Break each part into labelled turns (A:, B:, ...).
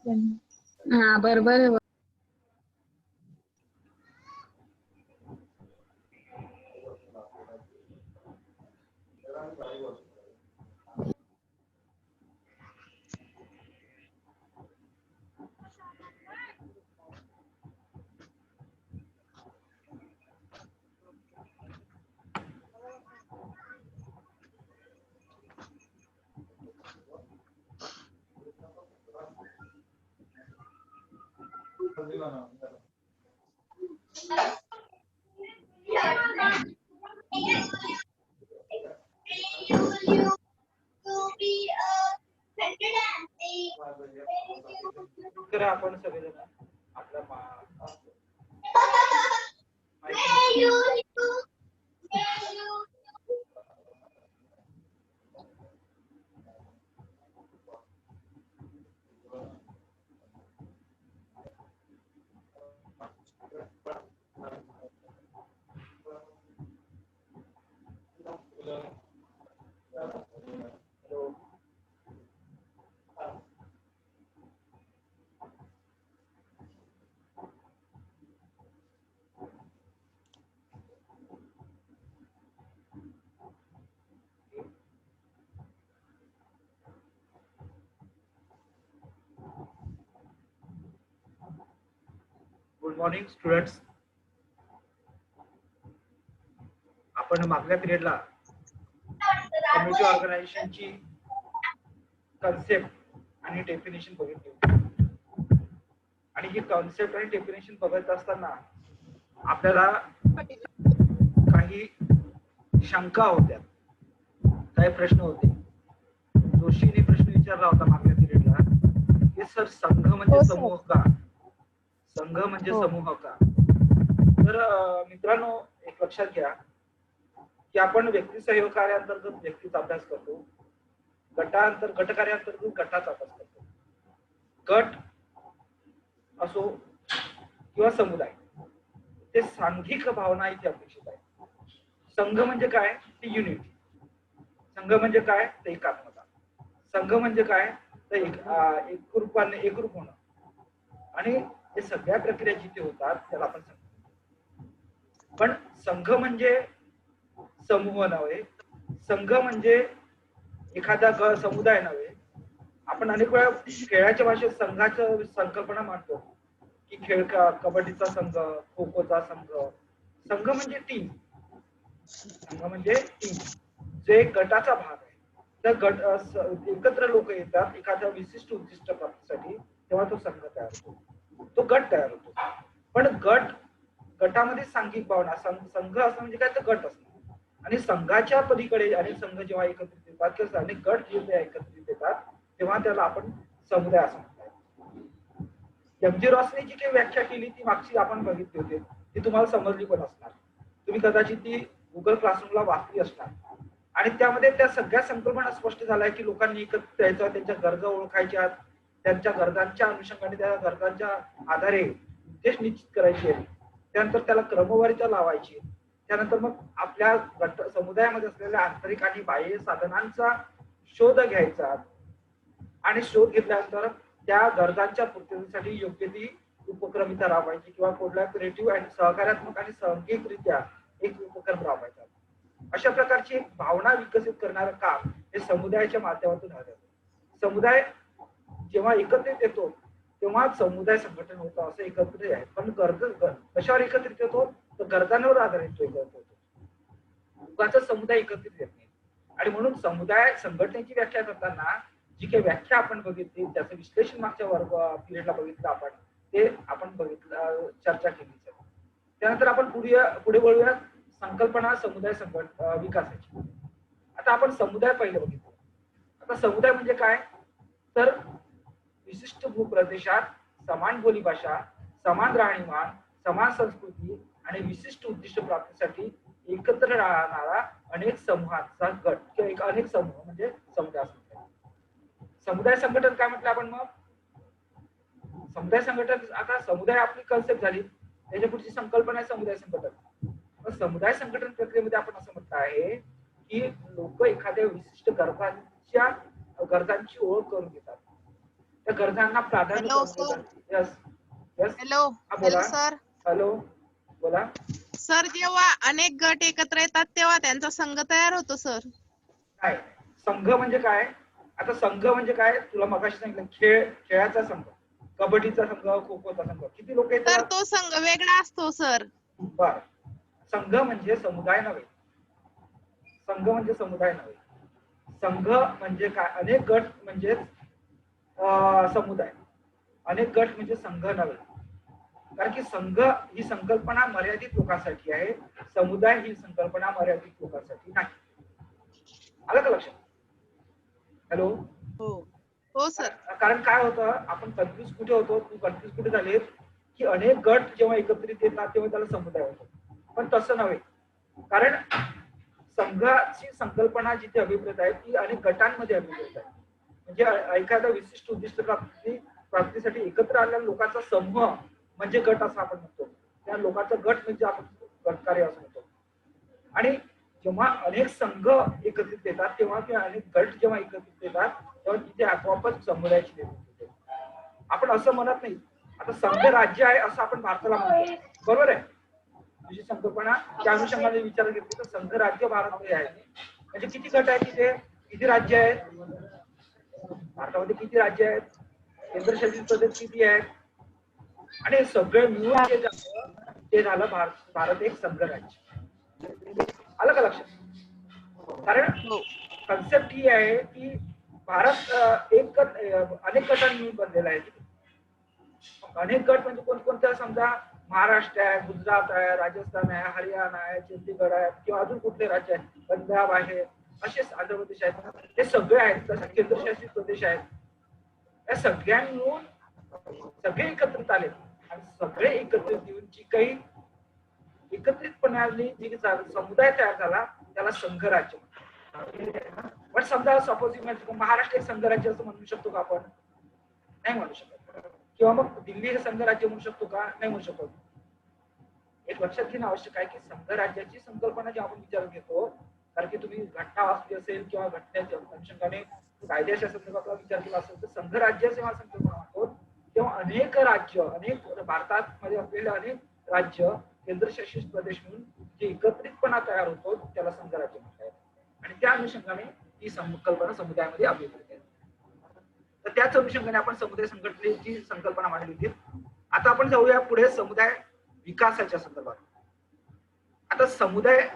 A: हा बरोबर आहे.
B: तर आपण सगळेजण आपला गुड मॉर्निंग स्टुडंट्स. आपण मागल्या पिरियडला कम्युनिटी ऑर्गनायझेशनची कन्सेप्ट आणि डेफिनेशन बघितली आणि ही कन्सेप्ट आणि डेफिनेशन बघत असताना आपल्याला काही शंका होत्या, काही प्रश्न होते. जोशीने प्रश्न विचारला होता मागल्या पिरियडला की सर संघ म्हणजे समूह का, संघ म्हणजे समूह का. तर मित्रांनो एक लक्षात घ्या की आपण व्यक्ती सहयोगार्यांतर्गत व्यक्तीचा अभ्यास करतो, गट कार्याअंतर्गत गटाचा अभ्यास करतो. गट असो किंवा समुदाय ते सांघिक भावना इथे अपेक्षित आहे. संघ म्हणजे काय, ती युनिटी. संघ म्हणजे काय, ते एकात्मता. संघ म्हणजे काय, तर एकरूप होणं. आणि हे सगळ्या प्रक्रिया जिथे होतात त्याला आपण संघ. पण संघ म्हणजे समूह नव्हे, संघ म्हणजे एखादा समुदाय नव्हे. आपण अनेक वेळा खेळाच्या भाषेत संघाचं संकल्पना मांडतो की खेळ कबड्डीचा संघ, खो खोचा संघ. संघ म्हणजे टीम. संघ म्हणजे टीम जे गटाचा भाग आहे. तर गट एकत्र लोक येतात एखाद्या विशिष्ट उद्दिष्ट प्राप्तीसाठी, तेव्हा तो संघ तयार होतो, तो गट तयार होतो. पण गटामध्ये सांघिक भावना, संघ असं म्हणजे काय, तर गट असणं. आणि संघाच्या पलीकडे अनेक संघ जेव्हा एकत्रित येतात किंवा अनेक गट जेव्हा एकत्रित येतात तेव्हा त्याला आपण समुदाय असं म्हणतो. एम.जी. रॉसने जी काही व्याख्या केली ती मागची आपण बघितली होती, ती तुम्हाला समजली पण असणार. तुम्ही कदाचित ती गुगल क्लासरूमला वाचली असणार. आणि त्यामध्ये त्या सगळ्या संकल्पना स्पष्ट झाल्या की लोकांनी एकत्र यायचं, त्यांच्या गरजा ओळखायच्या, त्यांच्या गरजांच्या अनुषंगाने त्या गरजांच्या आधारे उद्देश निश्चित करायचे, त्यानंतर त्याला क्रमवारीता लावायची, त्यानंतर मग आपल्या समुदायामध्ये असलेल्या आंतरिक आणि बाह्य साधनांचा शोध घ्यायचा आणि शोध घेतल्यानंतर त्या गरजांच्या पूर्तीसाठी योग्य ती उपक्रमिता राबवायची किंवा कुठल्या क्रिएटिव्ह आणि सहकार्यात्मक आणि सांघिकरित्या एक उपक्रम राबवायचा. अशा प्रकारची एक भावना विकसित करणारं काम हे समुदायाच्या माध्यमातून झालं. समुदाय जेव्हा एकत्रित येतो तेव्हा समुदाय संघटन होतं, असं एकत्रित आहे. पण कशावर एकत्रित येतो, तर गरजांवर आधारित तो एकत्रित होतो. उगाच समुदाय एकत्रित येत नाही. आणि म्हणून समुदाय संघटनेची व्याख्या करताना जी काही व्याख्या आपण बघितली, त्याचं विश्लेषण मागच्या पिरियडला बघितलं आपण, ते आपण बघितलं, चर्चा केली. त्यानंतर आपण पुढे वळूया संकल्पना समुदाय विकासाची. आता आपण समुदाय पहिले बघितलं. आता समुदाय म्हणजे काय, तर विशिष्ट भूप्रदेशात समान बोलीभाषा, समान राहणीमान, समान संस्कृती आणि विशिष्ट उद्दिष्ट प्राप्तीसाठी एकत्र राहणारा अनेक समूहांचा गट किंवा एक अनेक समूह म्हणजे समुदाय. समुदाय संघटन काय म्हटलं आपण मग, समुदाय संघटन. आता समुदाय आपली कन्सेप्ट झाली, त्याच्या पुढची संकल्पना आहे समुदाय संघटन. समुदाय संघटन प्रक्रियेमध्ये आपण असं म्हटलं आहे की लोक एखाद्या विशिष्ट गरजांची ओळख करून घेतात, त्या गरजांना प्राधान्य
A: हॅलो
B: करून
A: सर.
B: देतात. यस यस,
A: हॅलो
B: हा
A: हॅलो
B: बोला.
A: सर.
B: हॅलो बोला.
A: सर जेव्हा अनेक गट एकत्र येतात तेव्हा त्यांचा संघ तयार होतो सर.
B: काय संघ म्हणजे काय? आता संघ म्हणजे काय तुला मगाशी सांगितलं, खेळाचा संघ, कबड्डीचा संघ, खो खोचा संघ, किती लोक
A: तर
B: येतात?
A: तो संघ वेगळा असतो सर.
B: बर, संघ म्हणजे समुदाय नव्हे. संघ म्हणजे समुदाय नव्हे. संघ म्हणजे काय? अनेक गट म्हणजे समुदाय. अनेक गट म्हणजे संघ नव्हे. कारण की संघ ही संकल्पना मर्यादित लोकांसाठी आहे, समुदाय ही संकल्पना मर्यादित लोकांसाठी नाही. आलं का लक्षात? हॅलो.
A: हो हो सर.
B: कारण काय होतं, आपण कन्फ्युज कुठे होतो, तू कन्फ्युज कुठे झालीस की अनेक गट जेव्हा एकत्रित येतात तेव्हा त्याला समुदाय होतो, पण तसं नव्हे. कारण संघाची संकल्पना जिथे अभिप्रेत आहे ती अनेक गटांमध्ये अभिप्रेत आहे. म्हणजे एखादा विशिष्ट उद्दिष्ट प्राप्तीसाठी एकत्र आलेल्या लोकांचा समूह म्हणजे गट असं आपण म्हणतो. त्या लोकांचा गट म्हणजे आपण गटकार्य असं म्हणतो. आणि जेव्हा अनेक संघ एकत्रित येतात तेव्हा किंवा अनेक गट जेव्हा एकत्रित येतात तेव्हा तिथे आपोआपच समुदायाची निर्मिती होते. आपण असं म्हणत नाही आता संघ राज्य आहे असं आपण भारताला म्हणतो, बरोबर आहे? तुझी संकल्पना त्या अनुषंगाने विचार घेतली तर संघ राज्य भारत आहे. म्हणजे किती गट आहेत तिथे, किती राज्य आहेत भारतामध्ये, किती राज्य आहेत, केंद्रशासित प्रदेश किती आहेत, आणि सगळे मिळून जे झालं ते झालं भारत एक संघ राज्य. आलं का लक्षात? कारण
A: हो
B: कन्सेप्ट ही आहे की भारत एक अनेक गटांनी बनलेला आहे. अनेक गट म्हणजे कोणकोणत्या? समजा महाराष्ट्र आहे, गुजरात आहे, राजस्थान आहे, हरियाणा आहे, चंदीगड आहे, किंवा अजून कुठले राज्य आहेत, पंजाब आहे, असेच आंध्र प्रदेश आहेत, हे सगळे आहेत. तसे केंद्रशासित प्रदेश आहेत. या सगळ्यांनी मिळून सगळे एकत्रित आले आणि सगळे एकत्रित येऊन जी काही एकत्रितपणे जी समुदाय तयार झाला त्याला संघराज्य. पण समजा सपोज महाराष्ट्र एक संघराज्य असं म्हणू शकतो का आपण? नाही म्हणू शकत. किंवा मग दिल्ली हे संघराज्य म्हणू शकतो का? नाही म्हणू शकत. एक लक्षात घेणं आवश्यक आहे की संघराज्याची संकल्पना जी आपण विचारात घेतो, कारण की तुम्ही घटना वाचली असेल किंवा घटनेच्या अनुषंगाने कायद्याच्या संदर्भातला विचार केला असेल तर संघराज्य जेव्हा संकल्पना म्हणतो तेव्हा अनेक राज्य, अनेक भारतात मध्ये असलेले अनेक राज्य, केंद्रशासित प्रदेश म्हणून जे एकत्रितपणा तयार होतो त्याला संघराज्य म्हणतात. आणि त्या अनुषंगाने ही संकल्पना समुदायामध्ये अभिप्रेत आहे. तर त्याच अनुषंगाने आपण समुदाय संघटनेची संकल्पना मांडली होती. आता आपण जाऊया पुढे समुदाय विकासाच्या संदर्भात. आता समुदाय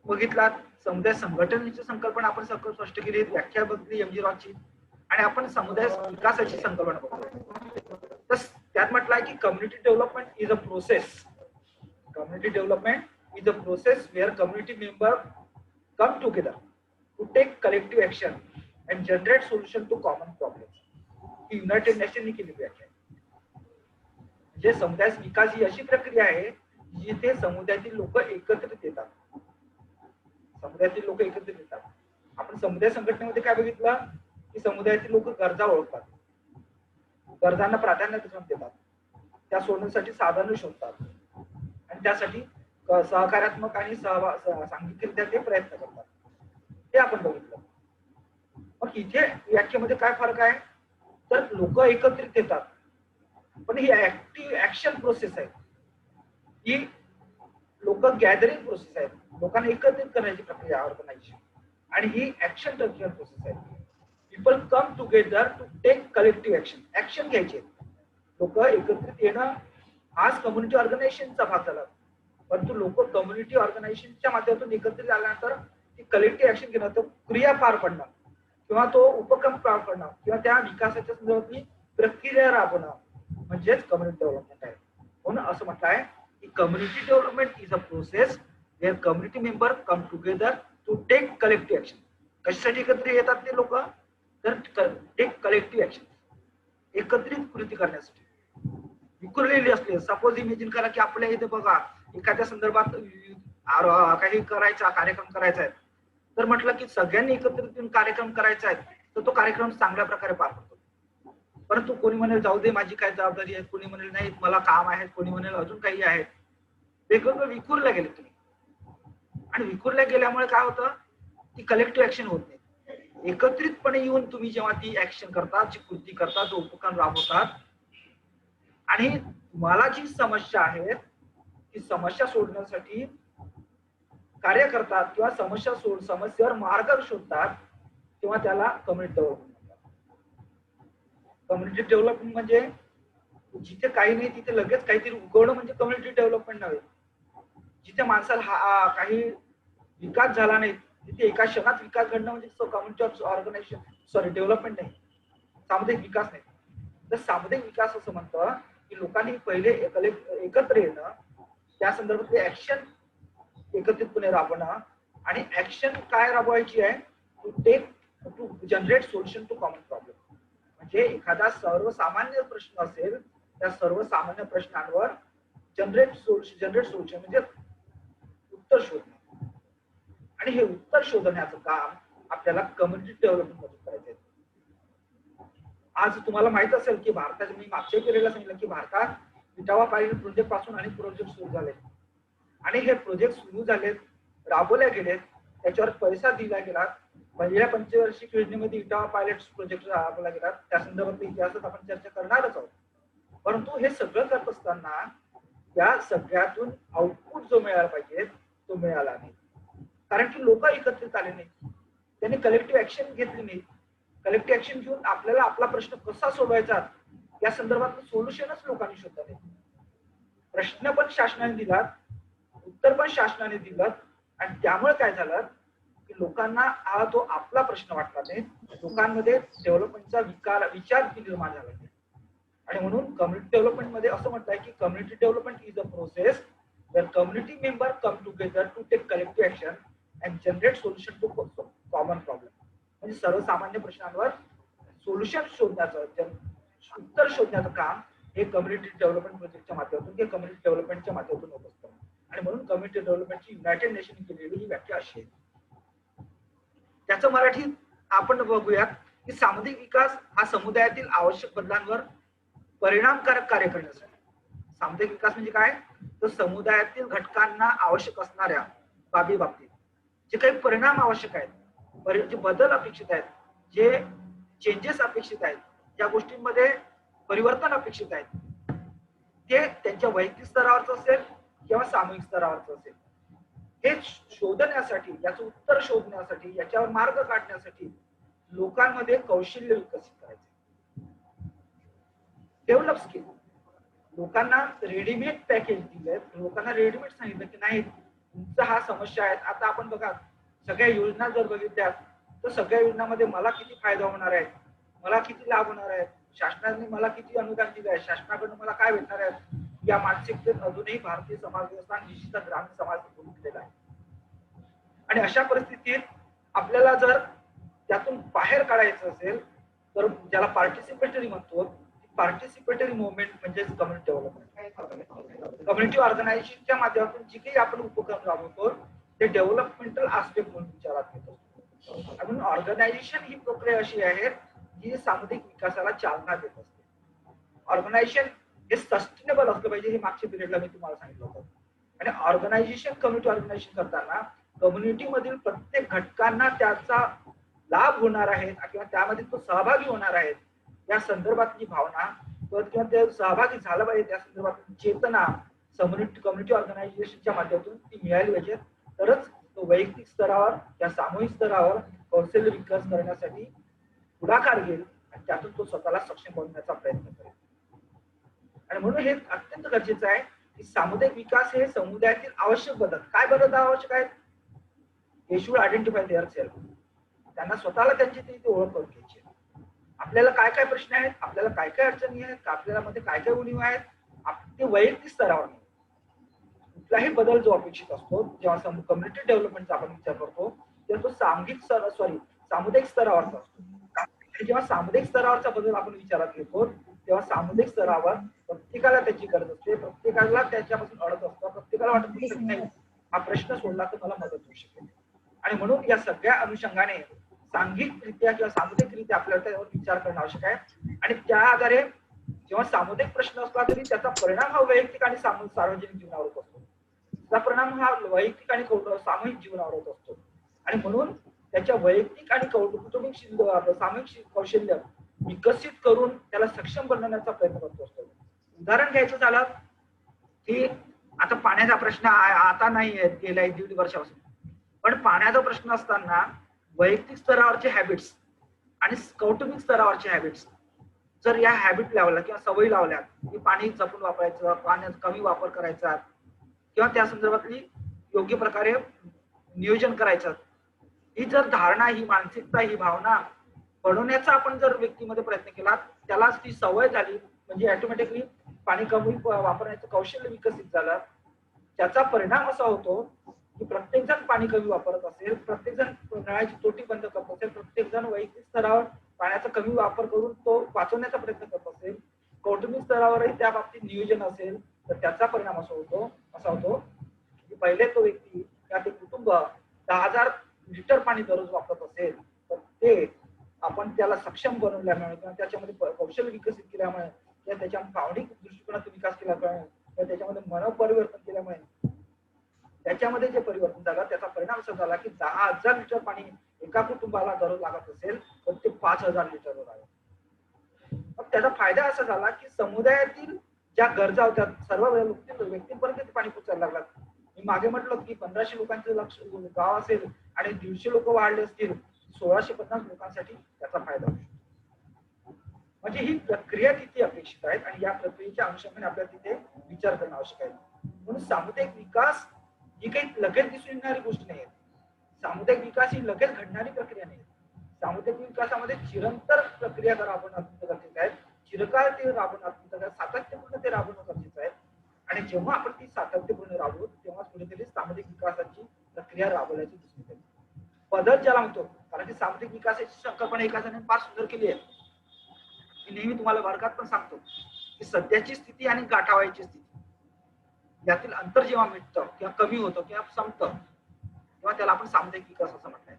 B: बघितला, समुदाय संघटनेची संकल्पना आपण स्पष्ट केली, व्याख्या बघितली एम जी रॉची, आणि आपण समुदाय विकासाची संकल्पना बघतो. तर त्यात म्हटलं आहे की community development is a process. Community development is a process where community member come together to take collective action and generate solution to common problems. ही युनायटेड नेशननी केलेली आहे. म्हणजे समुदाय विकास ही अशी प्रक्रिया आहे जिथे समुदायातील लोक एकत्रित येतात. समुदायातील लोक एकत्रित येतात. आपण समुदाय संघटनेमध्ये काय बघितलं की समुदायातील लोक गरजा ओळखतात, गरजांना प्राधान्य देतात, त्या सोडण्यासाठी साधनं शोधतात आणि त्यासाठी सहकार्यात्मक आणि सांघिकरित्या ते प्रयत्न करतात. ते आपण बघितलं. मग इथे व्याख्येमध्ये काय फरक आहे तर लोक एकत्रित येतात, पण ही ऍक्टिव्ह ऍक्शन प्रोसेस आहे, ही लोक गॅदरिंग प्रोसेस आहे, लोकांना एकत्रित करण्याची प्रक्रिया ऑर्गनायझेशन, आणि ही ऍक्शन टर्मिनल प्रोसेस आहे. People come together to take collective action. Action घ्यायचे, लोक एकत्रित येणं हाच कम्युनिटी ऑर्गनायझेशनचा भाग झाला. परंतु लोक कम्युनिटी ऑर्गनायझेशनच्या माध्यमातून एकत्रित आल्यानंतर ती कलेक्टिव्ह ऍक्शन घेणं, तो क्रिया पार पडणं किंवा तो उपक्रम पार पडणं किंवा त्या विकासाच्या संदर्भातली प्रक्रिया राबवणं म्हणजेच कम्युनिटी डेव्हलपमेंट आहे. म्हणून असं म्हटलं आहे की community development is a process where community member come together to take collective action. कशासाठी एकत्रित येतात ते लोक? तर टेक कलेक्टिव्ह ऍक्शन, एकत्रित कृती करण्यासाठी. विखुरलेली असले, सपोज इमेजिन करा की आपल्या इथे बघा एखाद्या संदर्भात काही करायचा कार्यक्रम करायचा आहे, तर म्हटलं की सगळ्यांनी एकत्रित येऊन कार्यक्रम करायचा आहे तर तो कार्यक्रम चांगल्या प्रकारे पार पडतो. परंतु कोणी म्हणेल जाऊ दे माझी काय जबाबदारी आहे, कोणी म्हणेल नाही मला काम आहे, कोणी म्हणेल अजून काही आहे. वेगवेगळं विखुरल्या गेले तुम्ही, आणि विखुरल्या गेल्यामुळे काय होतं की कलेक्टिव्ह ऍक्शन होत नाही. एकत्रितपणे येऊन तुम्ही जेव्हा ती ऍक्शन करतात, जी कृती करतात, जो उपक्रम राबवतात आणि तुम्हाला जी समस्या आहे ती समस्या सोडण्यासाठी कार्य करतात किंवा समस्येवर मार्ग शोधतात, तेव्हा त्याला कम्युनिटी डेव्हलपमेंट म्हणतात. कम्युनिटी डेव्हलपमेंट म्हणजे जिथे काही नाही तिथे लगेच काहीतरी उगवणं म्हणजे कम्युनिटी डेव्हलपमेंट नव्हे. जिथे माणसाला काही विकास झाला नाही तिथे एका क्षणात विकास घडणं म्हणजे कम्युनिटी ऑर्गनायझेशन डेव्हलपमेंट नाही, सामुदायिक विकास नाही. तर सामुदायिक विकास असं म्हणतं की लोकांनी पहिले एकत्र येणं, त्या संदर्भातले ऍक्शन एकत्रितपणे राबवणं आणि ऍक्शन काय राबवायची आहे, to generate solution to common problem. म्हणजे एखादा सर्वसामान्य प्रश्न असेल त्या सर्वसामान्य प्रश्नांवर जनरेट सोल्युशन म्हणजे उत्तर शोधणं. आणि हे उत्तर शोधण्याचं काम आपल्याला कम्युनिटी डेव्हलपमेंट मधून करायचं आहे. आज तुम्हाला माहित असेल की भारतात, मी मागच्या पिरियडला सांगितलं की भारतात इटावा पायलट प्रोजेक्ट पासून अनेक प्रोजेक्ट सुरू झाले आणि हे प्रोजेक्ट सुरू झालेत, राबवले गेलेत, त्याच्यावर पैसा दिला गेला. पहिल्या पंचवार्षिक योजनेमध्ये इटावा पायलट प्रोजेक्ट राबवला गेला, त्या संदर्भातल्या इतिहासात आपण चर्चा करणारच आहोत. परंतु हे सगळं करत असताना या सगळ्यातून आउटपुट जो मिळाला पाहिजे तो मिळाला नाही, कारण की लोक एकत्रित आले नाही, त्यांनी कलेक्टिव्ह ऍक्शन घेतली नाही. कलेक्टिव्ह ऍक्शन घेऊन आपल्याला आपला प्रश्न कसा सोडवायचा या संदर्भात सोल्युशनच लोकांनी शोधले. प्रश्न पण शासनाने दिला, उत्तर पण शासनाने दिलं आणि त्यामुळे काय झालं की लोकांना हा तो आपला प्रश्न वाटला नाही, लोकांमध्ये डेव्हलपमेंटचा विचार निर्माण झाला नाही. आणि म्हणून कम्युनिटी डेव्हलपमेंट मध्ये असं म्हणताय की community development is a process where community member come together to take collective action and generate solution to common problem. म्हणजे सर्वसामान्य प्रश्नांवर सोल्युशन शोधण्याचं, उत्तर शोधण्याचं काम हे कम्युनिटी डेव्हलपमेंट प्रोजेक्टच्या माध्यमातून किंवा कम्युनिटी डेव्हलपमेंटच्या माध्यमातून होत असतं. आणि म्हणून कम्युनिटी डेव्हलपमेंटची युनायटेड नेशन केलेली ही व्याख्या अशी आहे. त्याचं मराठीत आपण बघूयात की सामुदायिक विकास हा समुदायातील आवश्यक बदलांवर परिणामकारक कार्य करण्यासाठी. सामुदायिक विकास म्हणजे काय, तर समुदायातील घटकांना आवश्यक असणाऱ्या बाबी बाबतीत जे काही परिणाम आवश्यक आहेत, जे बदल अपेक्षित आहेत, जे चेंजेस अपेक्षित आहेत, ज्या गोष्टींमध्ये परिवर्तन अपेक्षित आहेत, ते त्यांच्या वैयक्तिक स्तरावरच असेल किंवा सामूहिक स्तरावरच असेल, हे शोधण्यासाठी, याचं उत्तर शोधण्यासाठी, याच्यावर मार्ग काढण्यासाठी लोकांमध्ये कौशल्य विकसित करायचे. Develop skill. लोकांना रेडीमेड पॅकेज दिले, लोकांना रेडीमेड सांगितलं की नाही तुमचा हा समस्या आहे. आता आपण बघा सगळ्या योजना जर बघितल्या तर सगळ्या योजनांमध्ये मला किती फायदा होणार आहे, मला किती लाभ होणार आहे, शासनाने मला किती अनुदान दिलं आहे, शासनाकडून मला काय भेटणार आहे, या मानसिकतेत अजूनही भारतीय समाज व्यवस्था आणि विशेषतः ग्रामीण समाज गुंतलेला आहे. आणि अशा परिस्थितीत आपल्याला जर त्यातून बाहेर काढायचं असेल तर ज्याला पार्टिसिपेटरी म्हणतो, पार्टिसिपेटरी मुवमेंट म्हणजे कम्युनिटी डेव्हलपमेंट. कम्युनिटी ऑर्गनायझेशनच्या माध्यमातून जे काही आपण उपक्रम राबवतो ते डेव्हलपमेंटल आस्पेक्ट म्हणून विचारात घेतो. म्हणून ऑर्गनायझेशन ही प्रक्रिया अशी आहे जी सामुदायिक विकासाला चालना देत असते. ऑर्गनायझेशन हे सस्टेनेबल असलं पाहिजे, हे मागच्या पिरियडला मी तुम्हाला सांगितलं होतं. आणि ऑर्गनायझेशन, कम्युनिटी ऑर्गनायझेशन करताना कम्युनिटी मधील प्रत्येक घटकांना त्याचा लाभ होणार आहे किंवा त्यामध्ये तो सहभागी होणार आहे या संदर्भातली भावना किंवा ते सहभागी झालं पाहिजे त्या संदर्भात चेतना कम्युनिटी ऑर्गनायझेशनच्या माध्यमातून ती मिळाली पाहिजे, तरच तो वैयक्तिक स्तरावर या सामूहिक स्तरावर कौशल्य विकास करण्यासाठी पुढाकार घेईल आणि त्यातून तो स्वतःला सक्षम बनवण्याचा प्रयत्न करेल. आणि म्हणून हे अत्यंत गरजेचं आहे की सामुदायिक विकास हे समुदायातील आवश्यक बदल, काय बदल आवश्यक आहेत, हे शुड आयडेंटिफाय देअर सेल्फ. त्यांना स्वतःला त्यांची ती ओळख करून घ्यायची. आपल्याला काय काय प्रश्न आहेत, आपल्याला काय काय अडचणी आहेत, आपल्याला मध्ये काय काय उणीव आहेत, ते वैयक्तिक स्तरावर नाही. कुठलाही बदल जो अपेक्षित असतो जेव्हा कम्युनिटी डेव्हलपमेंटचा आपण विचार करतो तेव्हा तो सामुदायिक स्तरावरचा असतो. आणि जेव्हा सामुदायिक स्तरावरचा बदल आपण विचारात घेतो तेव्हा सामुदायिक स्तरावर प्रत्येकाला त्याची गरज असते, प्रत्येकाला त्याच्यापासून अडत असतं, प्रत्येकाला वाटत की नाही हा प्रश्न सोडला तर मला मदत होऊ शकेल. आणि म्हणून या सगळ्या अनुषंगाने सांघिकरित्या किंवा सामुदायिकरित्या आपल्याला त्यावर विचार करणं आवश्यक आहे. आणि त्या आधारे जेव्हा सामुदायिक प्रश्न असला तरी त्याचा परिणाम हा वैयक्तिक आणि सार्वजनिक जीवनावर होत असतो, त्याचा परिणाम हा वैयक्तिक आणि सामूहिक जीवनावर होत असतो. आणि म्हणून त्याच्या वैयक्तिक आणि कौटुंबिक सामूहिक कौशल्य विकसित करून त्याला सक्षम बनवण्याचा प्रयत्न करतो असतो. उदाहरण घ्यायचं झालं की आता पाण्याचा प्रश्न आता नाही आहे गेल्या 1-1.5 वर्षापासून, पण पाण्याचा प्रश्न असताना वैयक्तिक स्तरावरचे हॅबिट्स आणि कौटुंबिक स्तरावरचे हॅबिट्स जर या हॅबिट लावल्या किंवा सवयी लावल्या की पाणी जपून वापरायचं, पाण्याचा कमी वापर करायचा किंवा त्या संदर्भातली योग्य प्रकारे नियोजन करायचं, ही जर धारणा, ही मानसिकता, ही भावना बनवण्याचा आपण जर व्यक्तीमध्ये प्रयत्न केला, त्यालाच ती सवय झाली म्हणजे ऑटोमॅटिकली पाणी कमी वापरण्याचं कौशल्य विकसित झालं. त्याचा परिणाम असा होतो की प्रत्येक जण पाणी कमी वापरत असेल, प्रत्येक जण नळाची तोटी बंद करत असेल, प्रत्येक जण वैयक्तिक स्तरावर पाण्याचा कमी वापर करून तो वाचवण्याचा प्रयत्न करत असेल, कौटुंबिक स्तरावरही त्या बाबतीत नियोजन असेल, तर त्याचा परिणाम असा होतो की पहिले तो व्यक्ती किंवा ते कुटुंब 10,000 लिटर पाणी दररोज वापरत असेल, तर ते आपण त्याला सक्षम बनवल्यामुळे किंवा त्याच्यामध्ये कौशल्य विकसित केल्यामुळे किंवा त्याच्या भावनिक दृष्टिकोनाचा विकास केल्यामुळे किंवा त्याच्यामध्ये मनपरिवर्तन केल्यामुळे त्याच्यामध्ये जे परिवर्तन झालं त्याचा परिणाम असा झाला की 10,000 लिटर पाणी एका कुटुंबाला दररोज लागत असेल तर ते 5,000 लिटरवर आले. मग त्याचा फायदा असा झाला की समुदायातील ज्या गरजा होत्या सर्व व्यक्तींपर्यंत ते पाणी पोचायला लागलं. मी मागे म्हटलं की 1500 लोकांचं गाव असेल आणि 150 लोक वाढले असतील, 1650 लोकांसाठी त्याचा फायदा होऊ शकतो. म्हणजे ही प्रक्रिया तिथे अपेक्षित आहे आणि या प्रक्रियेच्या अनुषंगाने आपल्याला तिथे विचार करणं आवश्यक आहे. म्हणून सामुदायिक विकास ही काही लगेच दिसून येणारी गोष्ट नाही. सामुदायिक विकास ही लगेच घडणारी प्रक्रिया नाही. सामुदायिक विकासामध्ये चिरंतर प्रक्रिया राबवणं अत्यंत गरजेचं आहे. चिरकाळ ते राबवणं अत्यंत सातत्यपूर्ण ते राबवणं गरजेचं आहे. आणि जेव्हा आपण ती सातत्यपूर्ण राबवू तेव्हा कुठेतरी सामाजिक विकासाची प्रक्रिया राबवण्याची दिसून येते. बदल ज्याला म्हणतो, कारण की सामाजिक विकासाची संकल्पना एका जणांनी फार सुंदर केली आहे. मी नेहमी तुम्हाला वर्गात पण सांगतो की सध्याची स्थिती आणि गाठावायची स्थिती यातील अंतर जेव्हा मिटतं किंवा कमी होतं किंवा संपतं तेव्हा त्याला आपण सामुदायिक विकास असं म्हणताय.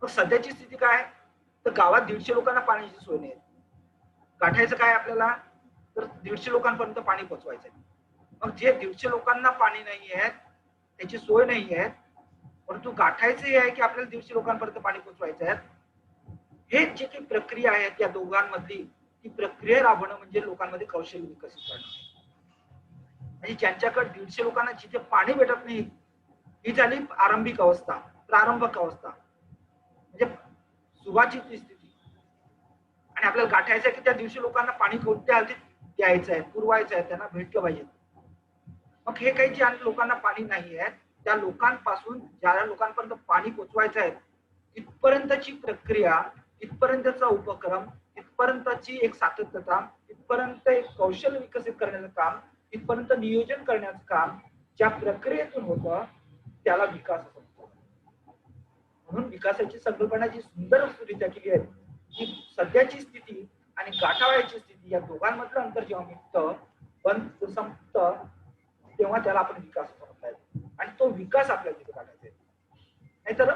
B: मग सध्याची स्थिती काय, तर गावात 150 लोकांना पाण्याची सोय नाही. गाठायचं काय आपल्याला, तर 150 लोकांपर्यंत पाणी पोहोचवायचंय. मग जे 150 लोकांना पाणी नाही आहे, त्याची सोय नाही आहे, परंतु गाठायचं आहे की आपल्याला 150 लोकांपर्यंत पाणी पोहोचवायचं आहे. हे जे काही प्रक्रिया आहेत या दोघांमधली ती प्रक्रिया राबवणं म्हणजे लोकांमध्ये कौशल्य विकसित करणं. म्हणजे ज्यांच्याकडे 150 लोकांना जिथे पाणी भेटत नाही ही झाली आरंभिक अवस्था, प्रारंभिक अवस्था म्हणजे सुरुवातीची स्थिती. आणि आपल्याला गाठायचं आहे की त्या 150 लोकांना पाणी कोणत्या हालतीत द्यायचं आहे, पुरवायचं आहे, त्यांना भेटलं पाहिजे. मग हे काही ज्या लोकांना पाणी नाही आहे त्या लोकांपासून ज्या लोकांपर्यंत पाणी पोचवायचं आहे तिथपर्यंतची प्रक्रिया, तिथपर्यंतचा उपक्रम, तिथपर्यंतची एक सातत्यता, तिथपर्यंत एक कौशल्य विकसित करण्याचं काम, तिथपर्यंत नियोजन करण्याचं काम ज्या प्रक्रियेतून होतं त्याला विकास असं म्हणतात. म्हणून विकासाची संकल्पना जी सुंदररित्या केली आहे की सध्याची स्थिती आणि गाठावयाची स्थिती या दोघांमधलं अंतर जेव्हा मिटतं पण संपतं तेव्हा त्याला आपण विकास असं म्हणता येतो. आणि तो विकास आपल्याला तिथे काढायचा आहे. नाहीतर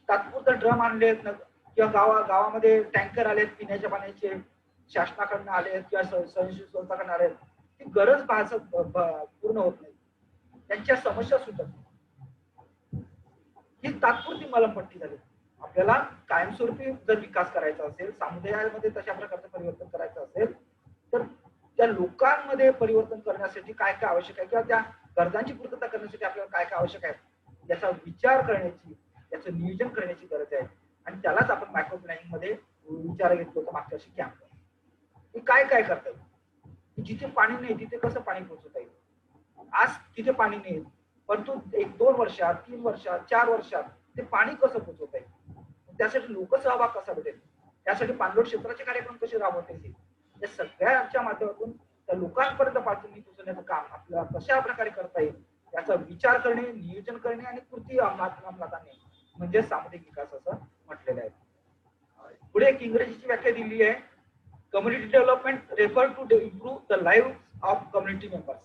B: तात्पुरते ड्रम आणले किंवा गावामध्ये टँकर आलेत पिण्याच्या पाण्याचे, शासनाकडनं आले किंवा स्वयंसेवी संस्थाकडनं आले, ती गरज पूर्ण होत नाही, त्यांच्या समस्या सुटत नाही. ही तात्पुरती मलमपट्टी झाली. आपल्याला कायमस्वरूपी जर विकास करायचा असेल, समुदायामध्ये तशा प्रकारचं परिवर्तन करायचं असेल तर त्या लोकांमध्ये परिवर्तन करण्यासाठी काय काय आवश्यक आहे किंवा त्या गरजांची पूर्तता करण्यासाठी आपल्याला काय काय आवश्यक आहे याचा विचार करण्याची, याचं नियोजन करण्याची गरज आहे. आणि त्यालाच आपण मायक्रो प्लॅनिंग मध्ये विचार घेतलो होता मागच्या वर्षी कॅम्प. हे काय काय करता येईल, जिथे पाणी नाही तिथे कसं पाणी पोहोचवता येईल. आज तिथे पाणी नाही परंतु 1-2 वर्षात, 3 वर्षात, 4 वर्षात ते पाणी कसं पोहोचवता येईल, त्यासाठी लोकसहभाग कसा भेटेल, त्यासाठी पाणलोट क्षेत्राचे कार्यक्रम कसे राबवता येतील, या सगळ्याच्या माध्यमातून त्या लोकांपर्यंत पाणी पोहोचवण्याचं काम आपल्याला कशा प्रकारे करता येईल याचा विचार करणे, नियोजन करणे आणि कृती अंमलात आणणे म्हणजे सामाजिक विकास असं म्हटलेलं आहे. पुढे एक इंग्रजीची व्याख्या दिली आहे, community development refer to improve the life of community members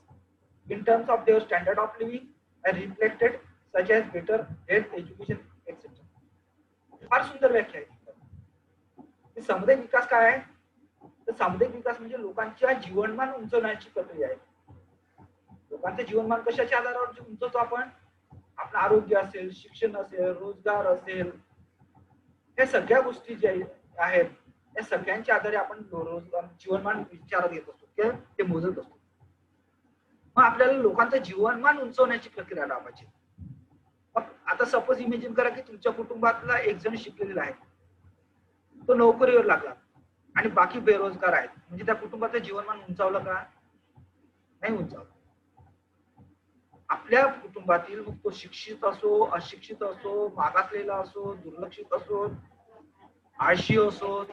B: in terms of their standard of living and reflected such as better health, education, etc. फार सुंदर व्याख्या आहे. सामुदायिक विकास काय आहे, तर सामुदायिक विकास म्हणजे लोकांच्या जीवनमान उंचवण्याची प्रक्रिया आहे. लोकांचं जीवनमान कशाच्या आधारावर उंचवतो आपण, आपलं आरोग्य असेल, शिक्षण असेल, रोजगार असेल, हे सगळ्या गोष्टी ज्या आहेत त्या सगळ्यांच्या आधारे आपण जीवनमान विचारात घेत असतो किंवा ते मोजत असतो. मग आपल्याला लोकांचं जीवनमान उंचवण्याची प्रक्रिया राबवायची. आता सपोज इमेजिन करा की तुमच्या कुटुंबातला एक जण शिकलेला आहे, तो नोकरीवर लागला आणि बाकी बेरोजगार आहेत, म्हणजे त्या कुटुंबाचं जीवनमान उंचावलं का? नाही उंचावलं. आपल्या कुटुंबातील मग तो शिक्षित असो, अशिक्षित असो, मागासलेला असो, दुर्लक्षित असो, आळशी असो,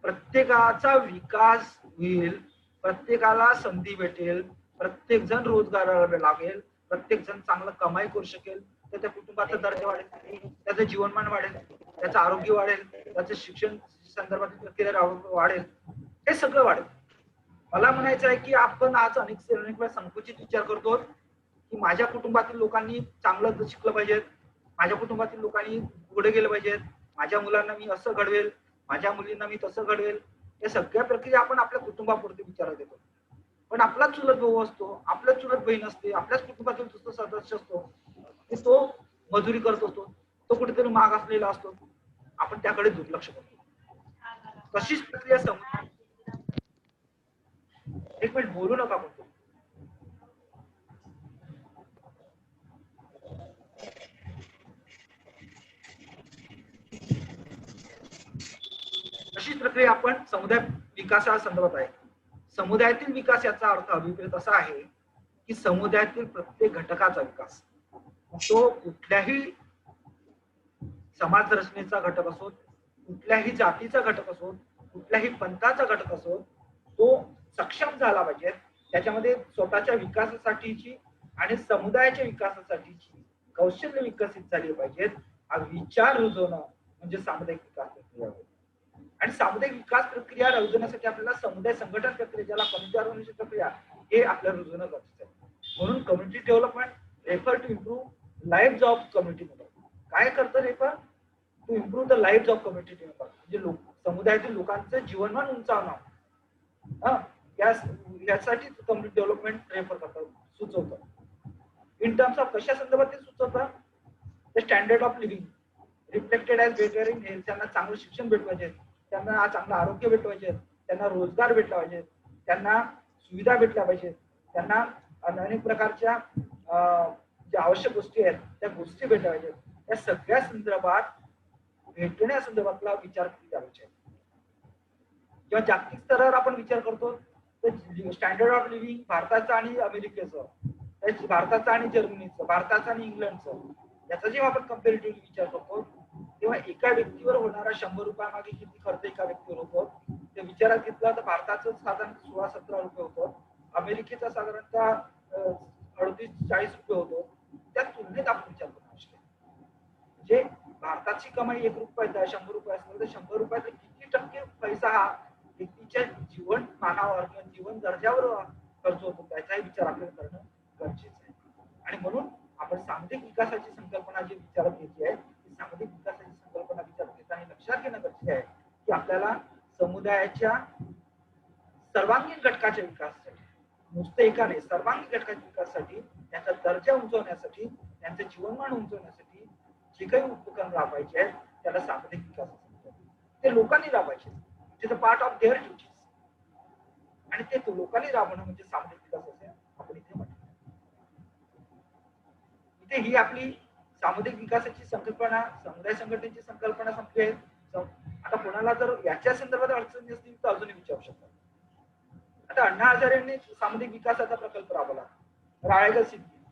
B: प्रत्येकाचा विकास होईल, प्रत्येकाला संधी भेटेल, प्रत्येक जण रोजगाराला लागेल, प्रत्येक जण चांगलं कमाई करू शकेल, तर त्या कुटुंबाचा दर्जा वाढेल, त्याचं जीवनमान वाढेल, त्याचं आरोग्य वाढेल, त्याचं शिक्षण संदर्भातील प्रक्रिया वाढेल, हे सगळं वाढेल. मला म्हणायचं आहे की आपण आज अनेक वेळा संकुचित विचार करतो की माझ्या कुटुंबातील लोकांनी चांगलं शिकलं पाहिजे, माझ्या कुटुंबातील लोकांनी पुढे गेलं पाहिजे, माझ्या मुलांना मी असं घडवेल, माझ्या मुलींना मी तसं घडवेल, या सगळ्या प्रक्रिया आपण आपल्या कुटुंबापुरती विचारात येतो. पण आपला चुलत भाऊ असतो, आपल्या चुलत बहीण असते, आपल्याच कुटुंबातील दुसरा सदस्य असतो, तो मजुरी करत असतो, तो कुठेतरी मागासलेला असतो, आपण त्याकडे दुर्लक्ष करतो. तशीच प्रक्रिया एक मिनिट बोलू नका म्हणतो. अशीच प्रक्रिया आपण समुदाय विकासासंदर्भात आहे. समुदायातील विकास याचा अर्थ अभिप्रेत असा आहे की समुदायातील प्रत्येक घटकाचा विकास, तो कुठल्याही समाज रचनेचा घटक असो, कुठल्याही जातीचा घटक असो, कुठल्याही पंथाचा घटक असो, तो सक्षम झाला पाहिजे. त्याच्यामध्ये स्वतःच्या विकासासाठीची आणि समुदायाच्या विकासासाठीची कौशल्य विकसित झाली पाहिजेत. हा विचार रुजवणं म्हणजे सामुदायिक विकास प्रक्रिया होय. आणि सामुदायिक विकास प्रक्रिया रुजवण्यासाठी आपल्याला समुदाय संघटन प्रक्रिया, ज्याला कम्युनिटी ऑर्गनायझेशन प्रक्रिया, हे आपल्याला रुजवणं गरजेचं आहे. म्हणून community development refer to improve life of community member. काय करतं refer to improve the life of community member, म्हणजे समुदायातील लोकांचं जीवनमान उंचावणं, यासाठी कम्युनिटी डेव्हलपमेंट रेफर करतात, सुचवतं. इन टर्म्स ऑफ कशा संदर्भात ते सुचवतं? The standard of living reflected as better in health. त्यांना चांगलं शिक्षण भेटलं पाहिजे, त्यांना चांगलं आरोग्य भेटलं पाहिजे, त्यांना रोजगार भेटला पाहिजे, त्यांना सुविधा भेटल्या पाहिजे, त्यांना अनेक प्रकारच्या ज्या आवश्यक गोष्टी आहेत त्या गोष्टी भेटल्या पाहिजेत. या सगळ्या संदर्भात भेटण्यासंदर्भातला विचार केला पाहिजे. जेव्हा जागतिक स्तरावर आपण विचार करतो तर स्टँडर्ड ऑफ लिव्हिंग भारताचं आणि अमेरिकेचं, भारताचं आणि जर्मनीचं, भारताचं आणि इंग्लंडचं, याचा जेव्हा आपण कम्पॅरेटिव्हली विचार करतो तेव्हा एका व्यक्तीवर होणारा 100 रुपयामागे किती खर्च एका व्यक्तीवर होतो ते विचारात घेतला तर भारताचं साधारण 16-17 रुपये होतं, अमेरिकेचा साधारणतः 38-40 रुपये होतो. त्या तुलनेत आपण विचार करू शकतो. म्हणजे भारताची कमाई 1 रुपयाचा 100 रुपये असेल तर 100 रुपयाचा किती टक्के पैसा हा व्यक्तीच्या जीवनमानावर किंवा जीवन दर्जावर खर्च होतो त्याचाही विचार आपल्याला करणं गरजेचं आहे. आणि म्हणून आपण सामुदायिक विकासाची संकल्पना जी विचारात घेतली आहे, सामाजिक विकासाची संकल्पना विचारात घेताना लक्षात घेणं गरजेचं आहे की आपल्याला समुदायाच्या सर्वांगीण घटकाच्या विकासासाठी, नुसतं एका नाही, सर्वांगीण घटकाच्या विकासासाठी, त्यांचा दर्जा उंचवण्यासाठी, त्यांचं जीवनमान उंचवण्यासाठी जे काही उपक्रम राबवायचे आहेत त्याला सामाजिक विकास असतो. ते लोकांनी राबवायचे, it is a part of their duties, आणि ते लोकांनी राबवणं म्हणजे सामाजिक विकास असे आपण इथे म्हटलं. इथे ही आपली सामुदायिक विकासाची संकल्पना, समुदाय संघटनेची संकल्पना संपली आहे. आता कोणाला जर याच्या संदर्भात अडचणी असतील तर अजूनही विचारू शकतात. आता अण्णा हजारेंनी सामुदायिक विकासाचा प्रकल्प राबवला, राळेगण सिंधी.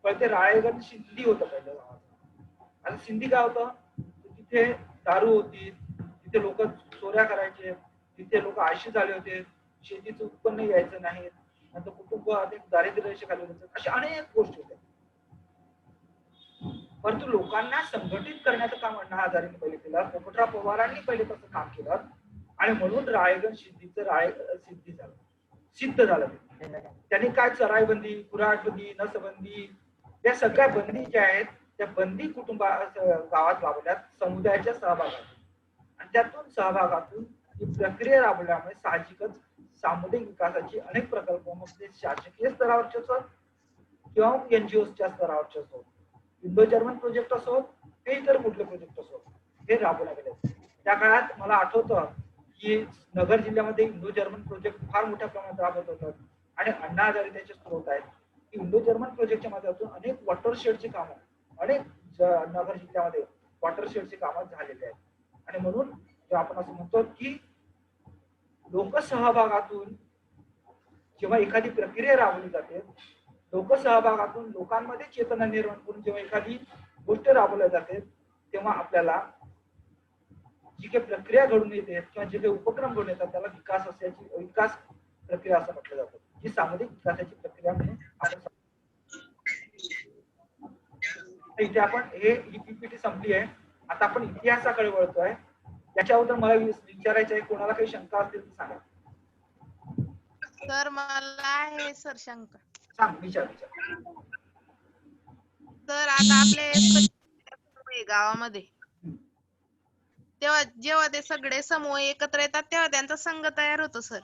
B: पण ते राळेगण सिंधी होतं पहिलं गावाचं. आता सिंधी काय होतं, तिथे दारू होती, तिथे लोक चोऱ्या करायचे, तिथे लोक आळशी झाले होते, शेतीचं उत्पन्न यायचं नाही, नंतर कुटुंब अनेक दारिद्र्य रेषेखाली होते, अशा अनेक गोष्टी होत्या. परंतु लोकांना संघटित करण्याचं काम अण्णा हजारेंनी पहिले केलं, पोपटराव पवारांनी पहिले तसं काम केलं, आणि म्हणून राळेगण सिद्धीचं सिद्ध झालं. त्यांनी काय चराईबंदी, खुराटबंदी, नसबंदी, या सगळ्या बंदी ज्या आहेत त्या बंदी गावात राबवल्यात समुदायाच्या सहभागातून, आणि त्यातून सहभागातून ही प्रक्रिया राबवल्यामुळे साहजिकच सामुदायिक विकासाची अनेक प्रकल्प, मग ते शासकीय स्तरावरचे असोत किंवा NGOच्या स्तरावरचे असोत, इंडो जर्मन प्रोजेक्ट असो ते इतर कुठले प्रोजेक्ट असो हे राबवले गेले. त्या काळात मला आठवतं की नगर जिल्ह्यामध्ये इंडो जर्मन प्रोजेक्ट फार मोठ्या प्रमाणात राबवत होतात आणि अण्णा हजारे त्याचे स्रोत आहेत की इंडो जर्मन प्रोजेक्टच्या माध्यमातून अनेक वॉटरशेडची कामं अनेक नगर जिल्ह्यामध्ये वॉटरशेडची कामं झालेली आहेत. आणि म्हणून आपण असं म्हणतो की लोकसहभागातून जेव्हा एखादी प्रक्रिया राबवली जाते, लोकसहभागातून लोकांमध्ये चेतना निर्माण करून जेव्हा एखादी गोष्ट राबवल्या जाते तेव्हा आपल्याला जी काही प्रक्रिया घडून येते किंवा जे काही उपक्रम घडून येतात त्याला विकास प्रक्रिया असं म्हटलं जातं. ही सामाजिक विकासाची प्रक्रिया म्हणून आपण इथे आपण ही पीपीटी संपली आहे. आता आपण इतिहासाकडे वळतोय. याच्याबद्दल मला विचारायचं आहे, कोणाला काही शंका असतील तर सांगा.
A: सर मला आहे सर शंका.
B: सांग, विचार.
A: तर आता आपले गावामध्ये तेव्हा जेव्हा ते सगळे समूह एकत्र येतात तेव्हा त्यांचा संघ तयार होतो सर.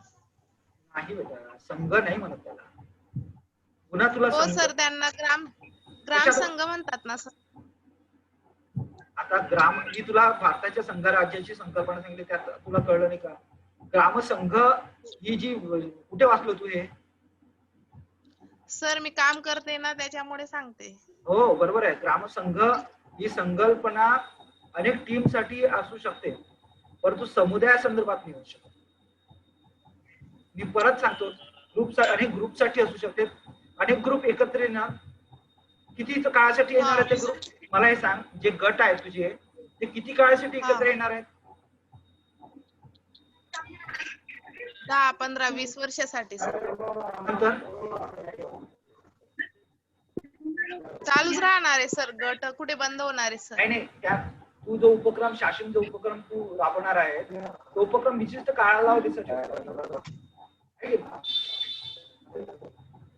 B: नाही बेटा, संघ नाही म्हणत त्याला. पुन्हा तुला
A: हो सर, त्यांना ग्राम संघ म्हणतात ना सर.
B: आता मी तुला भारताच्या संघ राज्याची संकल्पना सांगितली, त्यात तुला कळलं नाही का? ग्रामसंघ ही जी कुठे वाचलो तू हे?
A: सर मी काम करते ना त्याच्यामुळे सांगते.
B: हो बरोबर आहे. ग्रामसंघ ही संकल्पना अनेक टीम साठी असू शकते परंतु समुदाया संदर्भात नाही होऊ शकत. मी परत सांगतो, अनेक ग्रुप साठी असू शकते. अनेक ग्रुप एकत्र येणार किती काळासाठी येणार आहे ते ग्रुप? मला हे सांग, जे गट आहेत तुझे ते किती काळासाठी एकत्र येणार आहेत?
A: 10, 15, 20 वर्षासाठी सर.
B: नंतर
A: चालूच राहणार आहे सर. गट कुठे बंद होणार आहे सर?
B: नाही, त्यात तू जो उपक्रम, शासन जो उपक्रम तू राबवणार आहे तो उपक्रम विशिष्ट कालावधीसाठी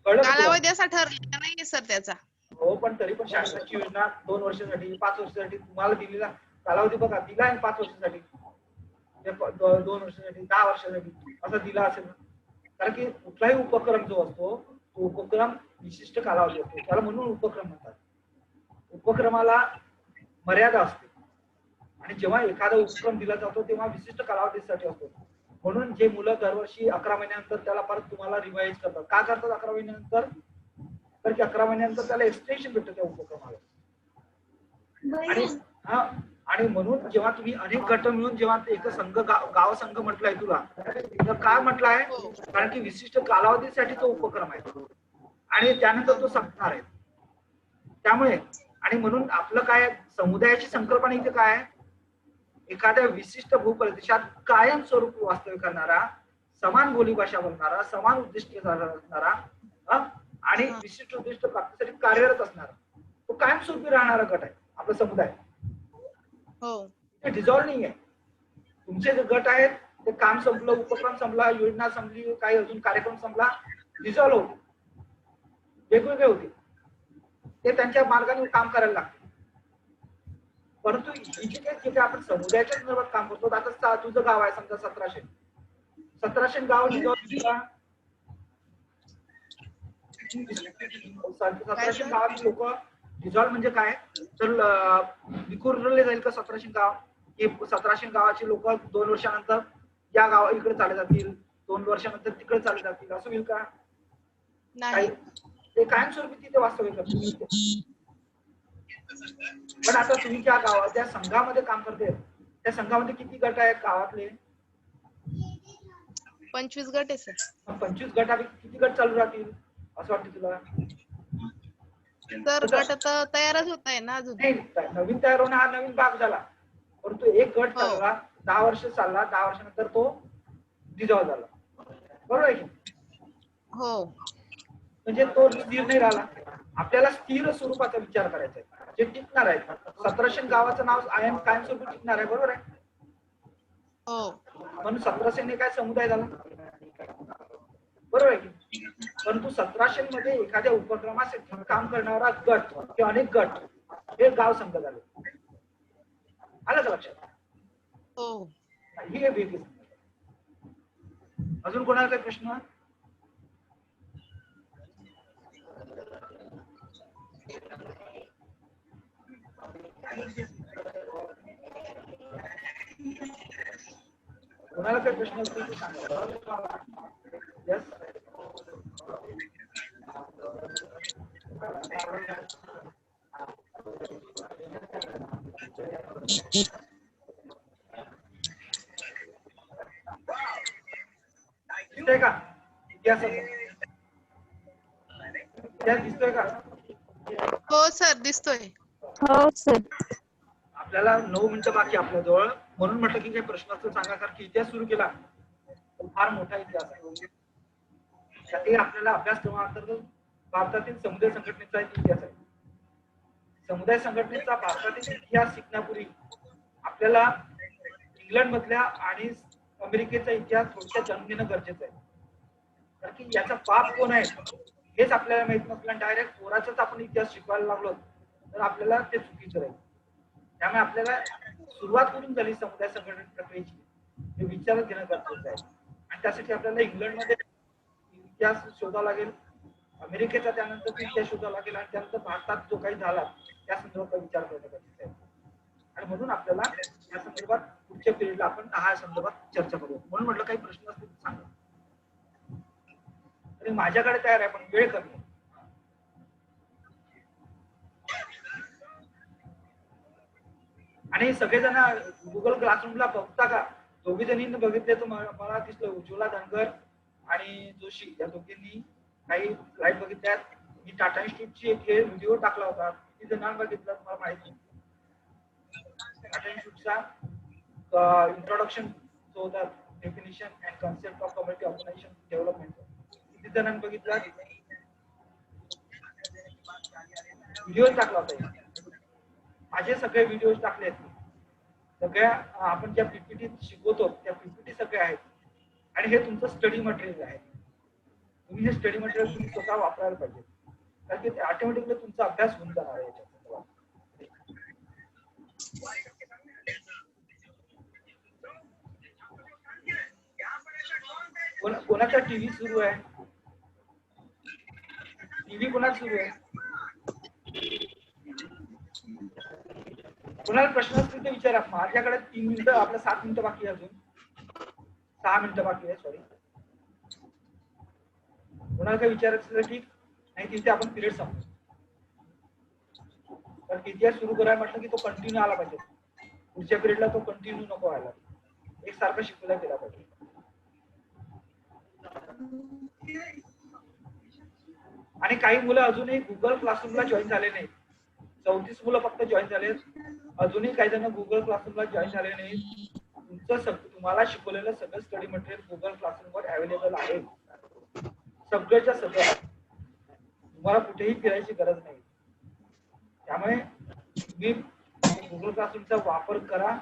A: कालावधी असा ठरलेला नाहीये सर त्याचा.
B: हो, पण तरी पण शासनाची योजना 2 वर्षासाठी 5 वर्षासाठी तुम्हाला दिलेला कालावधी बघा, दिला आहे 5 वर्षासाठी, 2 वर्षासाठी, 10 वर्षासाठी असा दिला असेल. कारण की कुठलाही उपक्रम जो असतो तो उपक्रम विशिष्ट कालावधी असतो, त्याला म्हणून उपक्रम म्हणतात. उपक्रमाला मर्यादा असते आणि जेव्हा एखादा उपक्रम दिला जातो तेव्हा विशिष्ट कालावधीसाठी असतो. म्हणून जे मुलं दरवर्षी 11 महिन्यानंतर त्याला परत तुम्हाला रिवाइज करतात. का करतात 11 महिन्यानंतर? तर की 11 महिन्यानंतर त्याला एक्सटेन्शन भेटतं त्या उपक्रमाला. आणि म्हणून जेव्हा तुम्ही अनेक गट मिळून जेव्हा एक संघ गाव संघ म्हटलंय तुला, तर काय म्हटलंय? कारण की विशिष्ट कालावधीसाठी तो उपक्रम आहे आणि त्यानंतर तो संपणार आहे. त्यामुळे आणि म्हणून आपलं काय समुदायाची संकल्पना इथे काय आहे? एखाद्या विशिष्ट भूप्रदेशात कायमस्वरूपी वास्तव्य करणारा, समान बोलीभाषा बोलणारा, समान उद्दिष्ट असणारा आणि विशिष्ट उद्दिष्ट प्राप्तीसाठी कार्यरत असणारा, तो कायमस्वरूपी राहणारा गट आहे आपला समुदाय. ते डिझॉल्व नाही आहे. तुमचे जे गट आहेत ते काम संपलं, उपक्रम संपला, योजना संपली, काही अजून कार्यक्रम संपला, डिझॉल्व होते, वेगवेगळे होते, ते त्यांच्या मार्गाने काम करायला लागते. परंतु जिथे आपण समुदायाच्या संदर्भात काम करतो, आता तुझं गाव आहे समजा 1700 गाव डिझॉल्व 1700 गावातली लोक डिझॉल्व म्हणजे काय? तर विखुरले जाईल का 1700 गाव? की 1700 गावाची लोक 2 वर्षानंतर या गावा इकडे चाले जातील, 2 वर्षानंतर तिकडे चाले जातील, असं होईल का? नाही, ते कायमस्वरूपी तिथे वास्तव्य करतील. पण आता तुम्ही ज्या गावात त्या संघामध्ये काम करते, त्या संघामध्ये किती गट आहेत गावातले?
A: 25 गट आहे सर.
B: 25 गटात किती गट चालू राहतील असं वाटतं तुला?
A: तर गट तर तयारच होत आहे ना अजून.
B: नाही, नवीन तयार होणं हा नवीन भाग झाला, परंतु एक गट चालला, 10 वर्ष चालला, 10 वर्षानंतर तो डिझॉल्व झाला, बरोबर आहे की? हो. म्हणजे तो स्थिर नाही राहिला. आपल्याला स्थिर स्वरूपाचा विचार करायचा आहे, जे टिकणार आहे. 1700 गावाचं नाव कायमस्वरूपी टिकणार आहे, बरोबर आहे? हो. म्हणून 1700 काय समुदाय झाला, बरोबर आहे की? परंतु 1700 मध्ये एखाद्या उपक्रमासाठी काम करणारा गट किंवा अनेक गट हे गाव संघ झाले. आलं का लक्षात? हो. ही आहे वेगळी. अजून कोणाला काही प्रश्न? कोणाला काही प्रश्न असतील ते सांगा. यस. दिसतंय का इतिहासाचं? इतिहास दिसतोय का?
A: हो सर दिसतोय.
C: हो सर.
B: आपल्याला 9 मिनिटं बाकी आपल्याजवळ, म्हणून म्हटलं की काही प्रश्न असतील सांगा, कारण की इतिहास सुरू केला फार मोठा इतिहास आहे. त्यातही आपल्याला अभ्यासक्रमाअंतर्गत भारतातील समुदाय संघटनेचा एक इतिहास आहे. समुदाय संघटनेचा भारतातील इतिहास शिकण्यापूर्वी आपल्याला इंग्लंड मधल्या आणि अमेरिकेचा इतिहास थोडक्यात जाणून घेणं गरजेचं आहे. कारण की याचा बाप कोण आहे हेच आपल्याला माहित नसलं, डायरेक्ट पोराचाच आपण इतिहास शिकवायला लागलो तर आपल्याला ते चुकीचं राहील. त्यामुळे आपल्याला सुरुवात करून झाली समुदाय संघटन प्रक्रियेची हे विचारात घेणं गरजेचं आहे. आणि त्यासाठी आपल्याला इंग्लंडमध्ये इतिहास शोधावा लागेल, अमेरिकेचा त्यानंतर इतिहास शोधावा लागेल, आणि त्यानंतर भारतात जो काही झाला त्या संदर्भात विचार करणं गरजेचं आहे. आणि म्हणून आपल्याला या संदर्भात पुढच्या पिरियडला आपण हा संदर्भात चर्चा करू. म्हणून म्हटलं काही प्रश्न असतील तर सांगा. तरी माझ्याकडे तयार आहे पण वेळ कमी आहे. आणि सगळेजण गुगल क्लासरूमला बघता का? दोघी जणींनी बघितले तर मला दिसलं उज्ज्वला धनगर आणि जोशी या दोघींनी काही लाईव्ह बघितल्यात. मी टाटा इन्स्टिट्यूटची एक व्हिडिओ टाकला होता, किती जणांना बघितलं मला माहित नाही. टाटा इन्स्टिट्यूटचा इंट्रोडक्शन जो होता, definition and concept of community organisation development, किती जणांनी बघितला? व्हिडिओ टाकला होता. माझे सगळे व्हिडिओ टाकले आहेत. सगळ्या आपण ज्या पीपीटी शिकवतो त्या पीपीटी सगळे आहेत, आणि हे तुमचं स्टडी मटेरियल आहे. तुम्ही हे स्टडी मटेरियल तुम्ही स्वतः वापरायला पाहिजे, कारण की ऑटोमॅटिकली तुमचा अभ्यास होऊन जाणार आहे. कोणाचा टीव्ही सुरू आहे? टीव्ही कोणाचा सुरू आहे? कोणाला प्रश्न असतील ते विचारा. माझ्याकडे 3 मिनिटं, आपलं 7 मिनिटं बाकी आहे, अजून 6 मिनिटं बाकी आहे. सॉरी, कोणाला काही विचारायचं तर ठीक, नाही तिथे आपण पिरियड संपू. तर इतिहास सुरू करायला म्हटलं की तो कंटिन्यू आला पाहिजे. पुढच्या पिरियडला तो कंटिन्यू नको व्हायला, एकसारखं शिकवला गेला पाहिजे. आणि काही मुलं अजूनही गुगल क्लासरूमला जॉईन झाले नाही. 34 मुलं फक्त जॉईन झाले. अजूनही काही जण गुगल क्लासरूमला जॉईन झाले नाही. तुम्हाला शिकवलेलं सगळं स्टडी मटेरियल गुगल क्लासरूमवर अवेलेबल आहे. सगळ्याच्या सगळं, तुम्हाला कुठेही फिरायची गरज नाही. त्यामुळे तुम्ही गुगल क्लासरूमचा वापर करा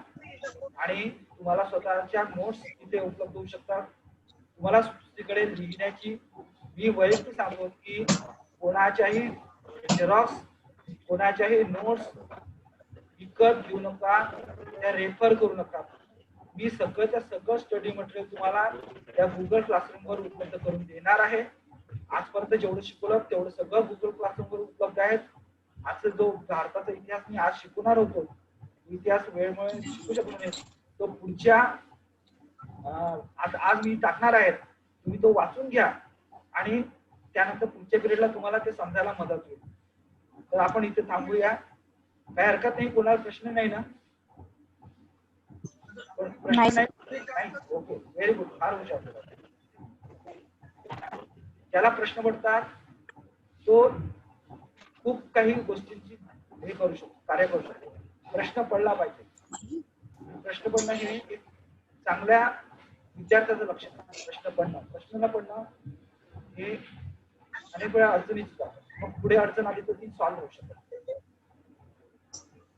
B: आणि तुम्हाला स्वतःच्या नोट्स तिथे उपलब्ध होऊ शकतात. तुम्हाला तिकडे लिहिण्याची, मी वैयक्तिक सांगतो की कोणाच्याही झेरॉक्स, कोणाच्याही नोट्स विकत घेऊ नका, त्या रेफर करू नका. मी सगळंच्या सगळं स्टडी मटेरियल तुम्हाला या गुगल क्लासरूमवर उपलब्ध करून देणार आहे. आजपर्यंत जेवढं शिकवलं तेवढं सगळं गुगल क्लासरूमवर उपलब्ध आहेत. आजचा जो भारताचा इतिहास मी आज शिकवणार होतो, इतिहास वेळेमुळे शिकू शकलो नाही, तो पुढच्या आज मी टाकणार आहे. तुम्ही तो वाचून घ्या आणि त्यानंतर पुढच्या पिरियडला तुम्हाला ते समजायला मदत होईल. तर आपण इथे थांबूया. काही हरकत नाही. कोणाला प्रश्न नाही ना? प्रश्न नाही? Okay, very good. फार हुशार. ज्याला प्रश्न पडतात तो खूप काही गोष्टींची हे करू शकतो, कार्य करू शकतो. प्रश्न पडला पाहिजे. प्रश्न पडणं हे एक चांगल्या विद्यार्थ्याचं लक्षण आहे. प्रश्न न पडणं हे अनेक वेळा अडचणीच जातं. मग पुढे अडचण आली तर ती सॉल्व्ह होऊ शकते.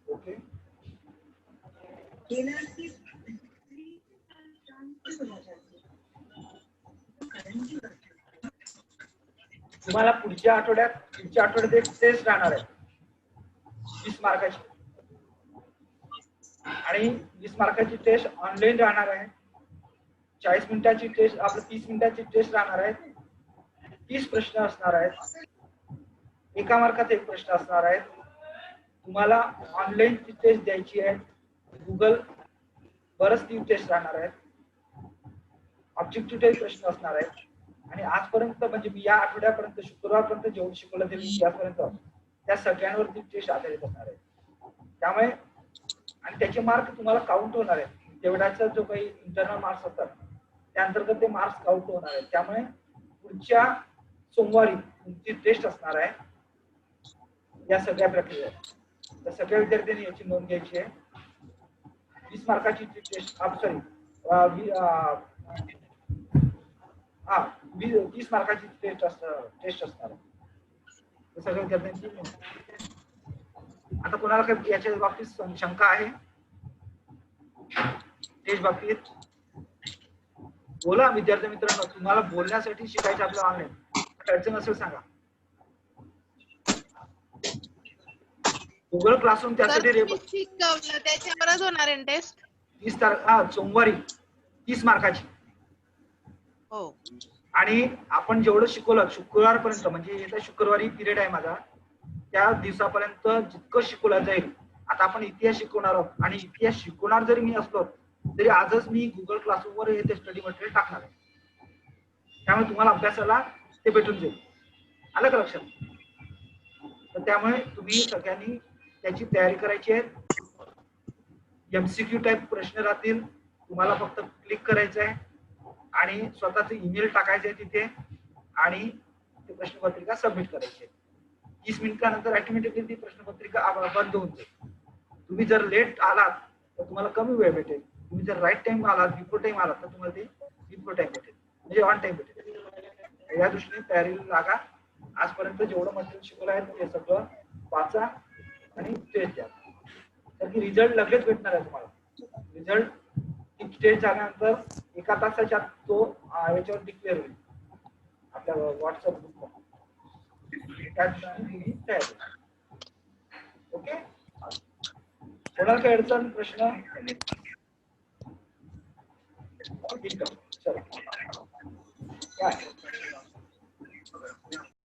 B: ओके, तुम्हाला पुढच्या आठवड्यात एक टेस्ट राहणार आहे 20 मार्काची, आणि 20 मार्काची टेस्ट ऑनलाईन राहणार आहे. 40 मिनिटाची टेस्ट, आपलं 30 मिनिटाची टेस्ट राहणार आहे. 30 प्रश्न असणार आहेत. 1 मार्काचा 1 प्रश्न असणार आहे. तुम्हाला ऑनलाईन टेस्ट द्यायची आहे, गुगल बरंच ती टेस्ट राहणार आहेत, ऑब्जेक्टिव्ह टाईप प्रश्न असणार आहेत. आणि आजपर्यंत म्हणजे मी या आठवड्यापर्यंत शुक्रवारपर्यंत जेवढं शिकवलं ते मी यापर्यंत त्या सगळ्यांवरती टेस्ट आधारित असणार आहे. त्यामुळे आणि त्याचे मार्क तुम्हाला काउंट होणार आहेत, तेवढ्याचा जो काही इंटरनल मार्क्स असतात त्या अंतर्गत ते मार्क्स काउंट होणार आहेत. त्यामुळे पुढच्या सोमवारी तुमची टेस्ट असणार आहे या सगळ्या प्रक्रिया. तर सगळ्या विद्यार्थ्यांनी याची नोंद घ्यायची आहे. 20 मार्काची टेस्ट, सॉरी 20 मार्काची टेस्ट असणार आहे सगळ्या विद्यार्थ्यांची. आता कोणाला काही याच्या बाबतीत शंका आहे टेस्ट बाबतीत? बोला विद्यार्थी मित्रांनो, तुम्हाला बोलण्यासाठी शिकायचं आपलं ऑनलाईन, अडचण असेल सांगा. गुगल क्लासरूम त्यासाठी
A: शिकवलं त्याच्यावरच होणार आहे टेस्ट.
B: 30 तारीख सोमवारी 30 मार्काची.
A: हो.
B: आणि आपण जेवढं शिकवलं शुक्रवारपर्यंत, म्हणजे येत्या शुक्रवारी पिरियड आहे माझा, त्या दिवसापर्यंत जितकं शिकवलं जाईल. आता आपण इतिहास शिकवणार आहोत आणि इतिहास शिकवणार जरी मी असलो तरी आजच मी गुगल क्लासरूमवर हे स्टडी मटेरियल टाकणार आहे. त्यामुळे तुम्हाला अभ्यासाला ते भेटून जाईल. आलं का लक्षात? तर त्यामुळे तुम्ही सगळ्यांनी त्याची तयारी करायची आहे. MCQ टाईप प्रश्न राहतील, तुम्हाला फक्त क्लिक करायचं आहे आणि स्वतःच ईमेल टाकायचं आहे तिथे आणि ती प्रश्नपत्रिका सबमिट करायची आहे. 30 मिनिटानंतर ऑटोमॅटिकली ती प्रश्नपत्रिका बंद होऊन जाईल. तुम्ही जर लेट आलात तर तुम्हाला कमी वेळ भेटेल, तुम्ही जर राईट टाइम आलात, बिफोर टाइम आलात तर तुम्हाला ते बिफोर टाइम भेटेल, म्हणजे ऑन टाइम भेटेल. या दृष्टीने तयारीला लागा. आजपर्यंत जेवढं मटेरियल शिकवलं आहे ते सगळं वाचा आणि टेस्ट द्या, तर की रिझल्ट लगेच भेटणार आहे तुम्हाला. रिझल्ट टेस्ट झाल्यानंतर 1 तासाच्या आत तो याच्यावर डिक्लेअर होईल आपल्या व्हॉट्सअप ग्रुपवर. ओके, कोणाला काही अडचण प्रश्न? ठीक आहे, चला काय